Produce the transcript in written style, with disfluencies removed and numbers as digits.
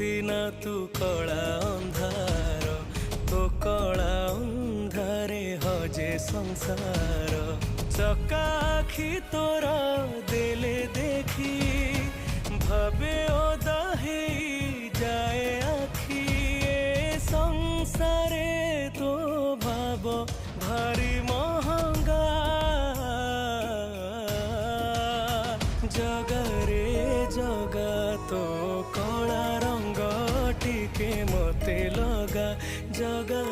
सीना तू कला अंधार, तो कला अंधारे हजे संसार। चका आखि तोर देले देखी भावे ओदा हे जाए आखि। ए संसारे तो भाव भारी महंगा, जगरे जगा तो कला रंग टिके मते लगा। जगा